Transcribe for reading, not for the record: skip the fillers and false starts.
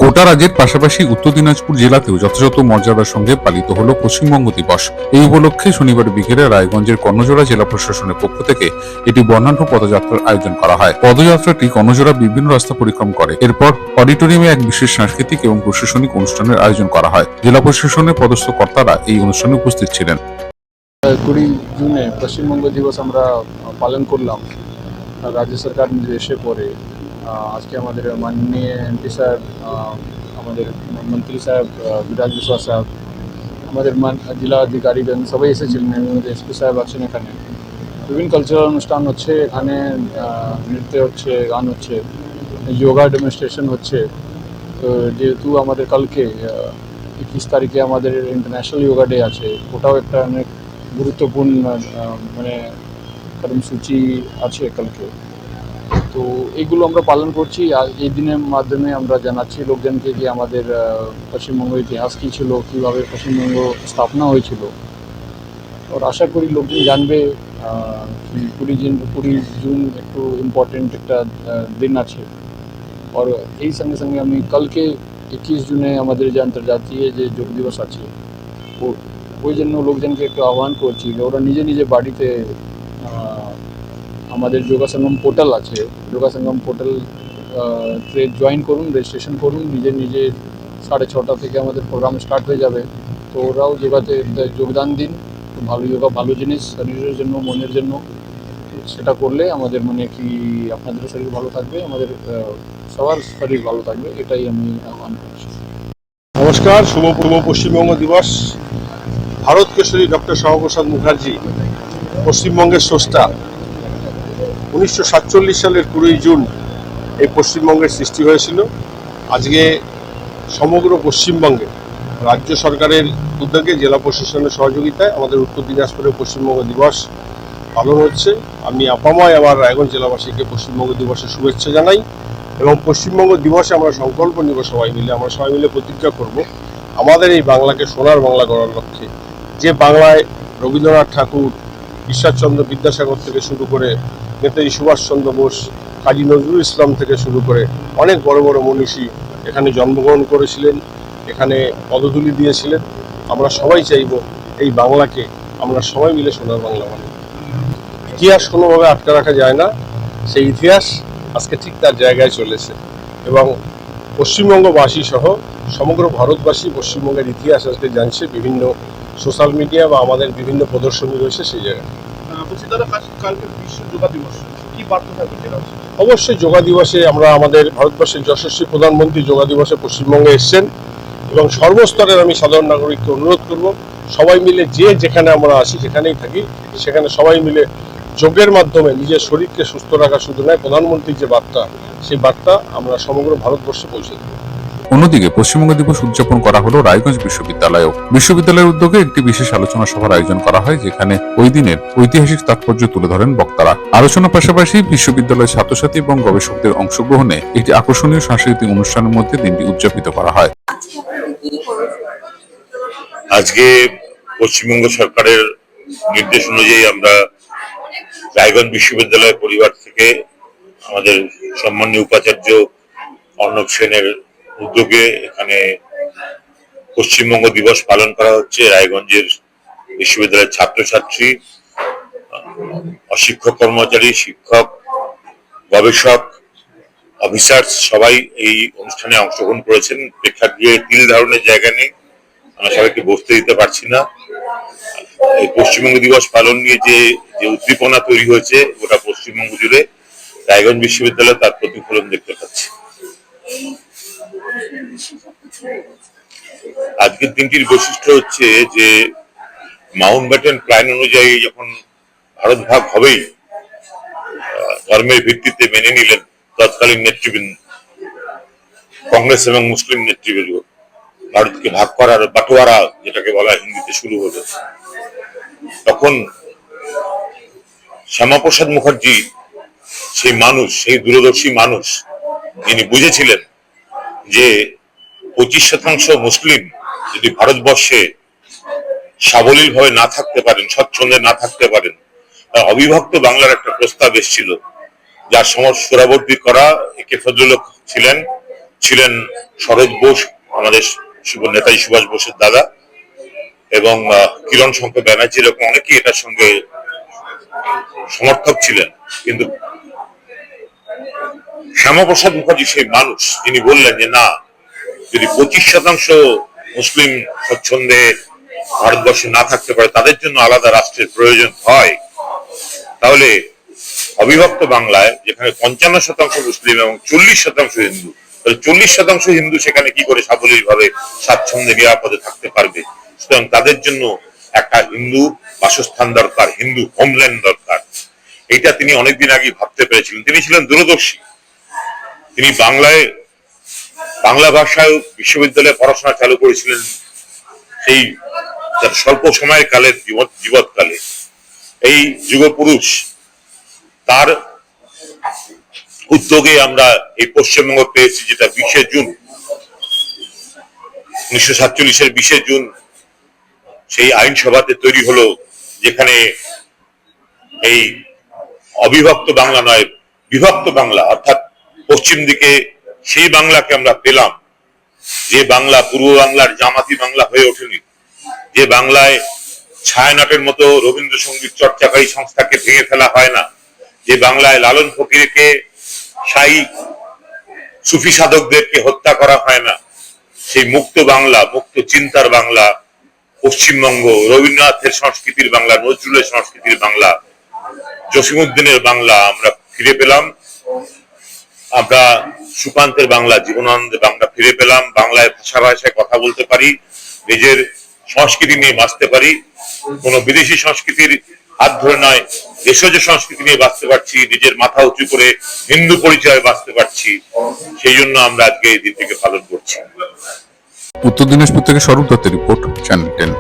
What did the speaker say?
গোটা রাজ্যের পাশাপাশি উত্তর দিনাজপুর জেলাতেও যথাযথ মর্যাদার সঙ্গে পালিত হলো পশ্চিমবঙ্গ দিবস। এই উপলক্ষে শনিবার বিকেলে রায়গঞ্জের কর্ণজোড়া জেলা প্রশাসনের পক্ষ থেকে এটি বর্ণাঢ্য পদযাত্রার আয়োজন করা হয়। পদযাত্রাটি কর্ণজোড়া বিভিন্ন রাস্তা পরিক্রম করে। এরপর অডিটোরিয়ামে এক বিশেষ সাংস্কৃতিক এবং প্রশাসনিক অনুষ্ঠানের আয়োজন করা হয়। জেলা প্রশাসনের পদস্থ কর্তারা এই অনুষ্ঠানে উপস্থিত ছিলেন। 20 জুনে পশ্চিমবঙ্গ দিবস আমরা পালন করলাম রাজ্য সরকার নির্দেশে পরে। আজকে আমাদের মাননীয় এমপি সাহেব, আমাদের মন্ত্রী সাহেব বিরাজ বিশ্বাস সাহেব, আমাদের জেলা আধিকারিকগণ সবাই এসেছিলেন। আমাদের এসপি সাহেব আছেন এখানে। বিভিন্ন কালচারাল অনুষ্ঠান হচ্ছে এখানে, নৃত্য হচ্ছে, গান হচ্ছে, যোগা ডেমনস্ট্রেশন হচ্ছে। তো যেহেতু আমাদের কালকে 21 তারিখে আমাদের ইন্টারন্যাশনাল যোগা ডে আছে, ওটাও একটা অনেক গুরুত্বপূর্ণ মানে কর্মসূচি আছে কালকে। তো এইগুলো আমরা পালন করছি। আর এই দিনের মাধ্যমে আমরা জানাচ্ছি লোকজনকে যে আমাদের পশ্চিমবঙ্গের ইতিহাস কী ছিল, কীভাবে পশ্চিমবঙ্গ স্থাপনা হয়েছিল। আর আশা করি লোকজন জানবে। 20 জুন একটু ইম্পর্টেন্ট একটা দিন আছে। আর এই সঙ্গে সঙ্গে আমি কালকে 21 জুনে আমাদের যে আন্তর্জাতীয় যে যোগ দিবস আছে, ওই জন্য লোকজনকে একটু আহ্বান করছি যে ওরা নিজে নিজে বাড়িতে আমাদের যোগা সঙ্গম পোর্টাল আছে, যোগা সঙ্গম পোর্টাল জয়েন করুন, রেজিস্ট্রেশন করুন। নিজে 6:30 থেকে আমাদের প্রোগ্রাম স্টার্ট হয়ে যাবে। তো ওরাও যোগাতে যোগদান দিন। ভালো যোগা ভালো জিনিস, শরীরের জন্য, মনের জন্য। সেটা করলে আমাদের মানে কি আপনাদেরও শরীর ভালো থাকবে, আমাদের সবার শরীর ভালো থাকবে, এটাই আমি আহ্বান করছি। নমস্কার, শুভ পশ্চিমবঙ্গ দিবস। ভারত কেশরী ডক্টর শ্যামাপ্রসাদ মুখার্জি পশ্চিমবঙ্গের স্রষ্টা। 1947 সালের 20 জুন এই পশ্চিমবঙ্গের সৃষ্টি হয়েছিল। আজকে সমগ্র পশ্চিমবঙ্গে রাজ্য সরকারের উদ্যোগে, জেলা প্রশাসনের সহযোগিতায় আমাদের উত্তর দিনাজপুরে পশ্চিমবঙ্গ দিবস পালন হচ্ছে। আমি আপাময় আমার রায়গঞ্জ জেলাবাসীকে পশ্চিমবঙ্গ দিবসের শুভেচ্ছা জানাই। এবং পশ্চিমবঙ্গ দিবসে আমরা সংকল্প নিব, সবাই মিলে প্রতিজ্ঞা করব আমাদের এই বাংলাকে সোনার বাংলা গড়ার লক্ষ্যে। যে বাংলায় রবীন্দ্রনাথ ঠাকুর, ঈশ্বরচন্দ্র বিদ্যাসাগর থেকে শুরু করে নেতাজি সুভাষচন্দ্র বোস, কাজী নজরুল ইসলাম থেকে শুরু করে অনেক বড় বড় মনীষী এখানে জন্মগ্রহণ করেছিলেন, এখানে পদধূলি দিয়েছিলেন। আমরা সবাই চাইব এই বাংলাকে আমরা সবাই মিলে সোনার বাংলা বানাই। ইতিহাস কোনোভাবে আটকে রাখা যায় না, সেই ইতিহাস আজকে ঠিক তার জায়গায় চলেছে। এবং পশ্চিমবঙ্গবাসী সহ সমগ্র ভারতবাসী পশ্চিমবঙ্গের ইতিহাস আজকে জানছে। বিভিন্ন সোশ্যাল মিডিয়া বা আমাদের বিভিন্ন প্রদর্শনী রয়েছে সেই জায়গায়। অবশ্যই যোগা দিবসে আমরা আমাদের ভারতবর্ষের যশস্বী প্রধানমন্ত্রী যোগা দিবসে পশ্চিমবঙ্গে এসছেন। এবং সর্বস্তরের আমি সাধারণ নাগরিককে অনুরোধ করব, সবাই মিলে যে যেখানে আমরা আসি, যেখানেই থাকি, সেখানে সবাই মিলে যোগের মাধ্যমে নিজের শরীরকে সুস্থ রাখা শুধু নয়, প্রধানমন্ত্রীর যে বার্তা, সেই বার্তা আমরা সমগ্র ভারতবর্ষে পৌঁছে দেব। অন্যদিকে পশ্চিমবঙ্গ দিবস উদযাপন করা হলো রায়গঞ্জ বিশ্ববিদ্যালয়ের উদ্যোগে একটি বিশেষ আলোচনা সভার আয়োজন করা হয়, যেখানে ওই দিনের ঐতিহাসিক তাৎপর্য তুলে ধরেন বক্তারা। আলোচনার পাশাপাশি বিশ্ববিদ্যালয়ের ছাত্রছাত্রী এবং গবেষকদের অংশগ্রহণে একটি আকর্ষণীয় সাংস্কৃতিক অনুষ্ঠানের মধ্যে দিনটি উদযাপিত করা হয়। আজকে পশ্চিমবঙ্গ সরকারের নির্দেশ অনুযায়ী আমরা রায়গঞ্জ বিশ্ববিদ্যালয় পরিবার থেকে আমাদের সম্মানীয় উপাচার্য অর্ণব সেনের উদ্যোগে এখানে পশ্চিমবঙ্গ দিবস পালন করা হচ্ছে। রায়গঞ্জের বিশ্ববিদ্যালয়ের ছাত্রছাত্রী, অশিক্ষক কর্মচারী, শিক্ষক, গবেষক, অফিসার্স সবাই এই অনুষ্ঠানে অংশগ্রহণ করেছেন। প্রেক্ষাগৃহে তিল ধারণের জায়গা নেই, আমরা সবাইকে বসতে দিতে পারছি না। এই পশ্চিমবঙ্গ দিবস পালন নিয়ে যে উদ্দীপনা তৈরি হয়েছে গোটা পশ্চিমবঙ্গ জুড়ে, রায়গঞ্জ বিশ্ববিদ্যালয়ে তার প্রতিফলন দেখতে পাচ্ছি। আজকের দিনটির বৈশিষ্ট্য হচ্ছে যে মাউন্টব্যাটেন প্ল্যান অনুযায়ী যখন ভারত ভাগ হবেই, ধর্মের ভিত্তিতে মেনে নিলেন তৎকালীন নেতৃবৃন্দ, কংগ্রেস এবং মুসলিম নেতৃবৃন্দ। ভারতকে ভাগ করার বাটোয়ারা যেটাকে বলা হিন্দিতে শুরু হলো, তখন শ্যামাপ্রসাদ মুখার্জি সেই মানুষ, সেই দূরদর্শী মানুষ, যিনি বুঝেছিলেন যে 25% মুসলিম যদি ভারতবর্ষে সাবলীল ভাবে না থাকতে পারেন, স্বচ্ছন্দে না থাকতে পারেন, অবিভক্ত বাংলার একটা প্রস্তাব এসেছিল, যার সময় সুরাবর্তী করা একে ফজলুল হক ছিলেন, ছিলেন সরোজ বোস, আমাদের নেতাজি সুভাষ বোসের দাদা, এবং কিরণ শঙ্কর ব্যানার্জি, এরকম অনেকেই এটার সঙ্গে সমর্থক ছিলেন। কিন্তু শ্যামাপ্রসাদ মুখার্জি সেই মানুষ যিনি বললেন যে না, যদি 25% মুসলিম স্বচ্ছন্দে ভারতবর্ষে না থাকতে পারে, তাদের জন্য আলাদা রাষ্ট্রের প্রয়োজন হয়, তাহলে অবিভক্ত বাংলায় যেখানে 55% মুসলিম এবং 40% হিন্দু, তাহলে 40% হিন্দু সেখানে কি করে সাবলীল ভাবে স্বাচ্ছন্দ্যে নিরাপদে থাকতে পারবে? সুতরাং তাদের জন্য একটা হিন্দু বাসস্থান দরকার, হিন্দু হোমল্যান্ড দরকার। এটা তিনি অনেকদিন আগে ভাবতে পেরেছিলেন। তিনি ছিলেন দূরদর্শী। তিনি বাংলা ভাষায় বিশ্ববিদ্যালয়ে পড়াশোনা চালু করেছিলেন সেই স্বল্প সময়ের কালের জীবৎকালে। এই যুগপুরুষ, তার উদ্যোগে আমরা এই পশ্চিমবঙ্গ পেয়েছি, যেটা 20শে জুন 1947-এর 20শে জুন সেই আইনসভাতে তৈরি হলো, যেখানে এই অবিভক্ত বাংলা নয়, বিভক্ত বাংলা, অর্থাৎ পশ্চিম দিকে সেই বাংলাকে আমরা পেলাম, যে বাংলা পূর্ব বাংলার জামাতি বাংলা হয়ে ওঠেনি, যে বাংলায় ছায়ানটের মতো রবীন্দ্রসঙ্গীত চর্চাকারী সংস্থাকে ভেঙে ফেলা হয় না, যে বাংলায় লালন ফকিরকে, শাহী সুফি সাধকদেরকে হত্যা করা হয় না, সেই মুক্ত বাংলা, মুক্ত চিন্তার বাংলা, পশ্চিমবঙ্গ, রবীন্দ্রনাথের সংস্কৃতির বাংলা, নজরুলের সংস্কৃতির বাংলা, জসিমউদ্দিনের বাংলা আমরা ফিরে পেলাম। আমরা সুকান্তের বাংলা, জীবনানন্দের বাংলা ফিরে পেলাম। বাংলায় ভাষায় কথা বলতে পারি, নিজের সংস্কৃতি নিয়ে বাঁচতে পারি, কোন বিদেশি সংস্কৃতির হাত ধরে নয়, দেশজ সংস্কৃতি নিয়ে বাঁচতে পারছি, নিজের মাথা উঁচু করে হিন্দু পরিচয়ে বাঁচতে পারছি। সেই জন্য আমরা আজকে এই দিনটিকে পালন করছি। উত্তর দিনাজপুর থেকে স্বরূপ দত্তের রিপোর্ট, চ্যানেল 10।